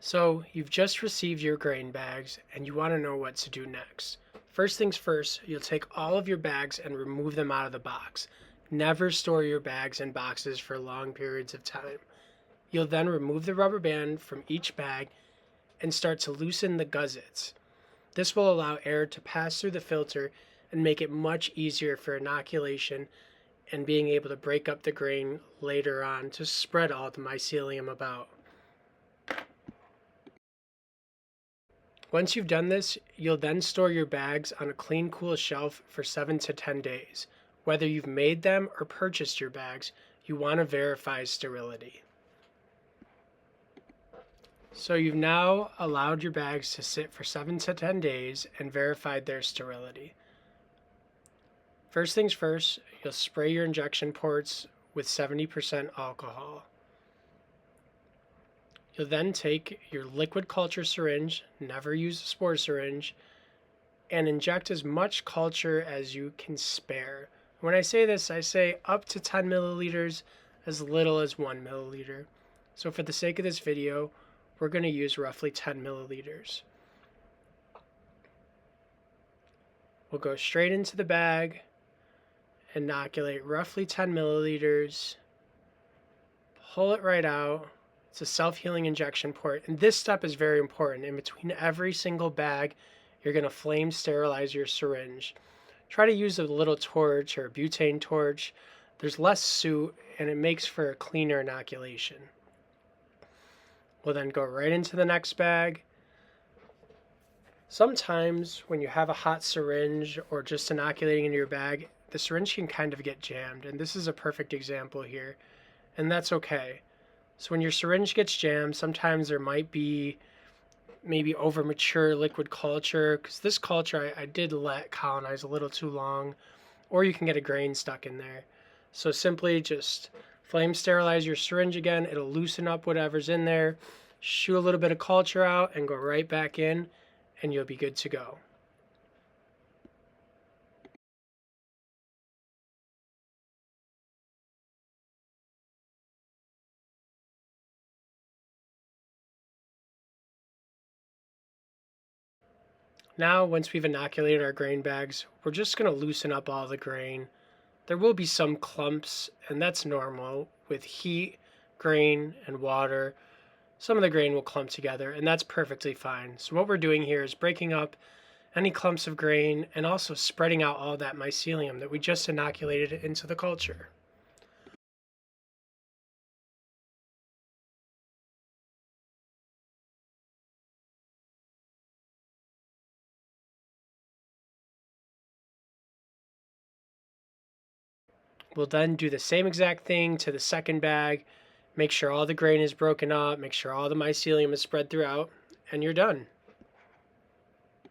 So you've just received your grain bags and you want to know what to do next. First things first, you'll take all of your bags and remove them out of the box. Never store your bags in boxes for long periods of time. You'll then remove the rubber band from each bag and start to loosen the gussets. This will allow air to pass through the filter and make it much easier for inoculation and being able to break up the grain later on to spread all the mycelium about. Once you've done this, you'll then store your bags on a clean, cool shelf for 7 to 10 days. Whether you've made them or purchased your bags, you want to verify sterility. So you've now allowed your bags to sit for 7 to 10 days and verified their sterility. First things first, you'll spray your injection ports with 70% alcohol. You'll then take your liquid culture syringe, never use a spore syringe, and inject as much culture as you can spare. When I say this, I say up to 10 milliliters, as little as 1 milliliter. So for the sake of this video, we're going to use roughly 10 milliliters. We'll go straight into the bag, inoculate roughly 10 milliliters, pull it right out. It's a self-healing injection port, and this step is very important. In between every single bag, you're going to flame sterilize your syringe. Try to use a little torch or a butane torch. There's less soot, and it makes for a cleaner inoculation. We'll then go right into the next bag. Sometimes when you have a hot syringe or just inoculating into your bag, the syringe can kind of get jammed, and this is a perfect example here, and that's okay. So when your syringe gets jammed, sometimes there might be maybe over mature liquid culture, because this culture I did let colonize a little too long, or you can get a grain stuck in there. So simply just flame sterilize your syringe again. It'll loosen up whatever's in there, shoot a little bit of culture out, and go right back in, and you'll be good to go. Now, once we've inoculated our grain bags, we're just going to loosen up all the grain. There will be some clumps, and that's normal. With heat, grain, and water, some of the grain will clump together, and that's perfectly fine. So what we're doing here is breaking up any clumps of grain and also spreading out all that mycelium that we just inoculated into the culture. We'll then do the same exact thing to the second bag. Make sure all the grain is broken up, make sure all the mycelium is spread throughout, and you're done.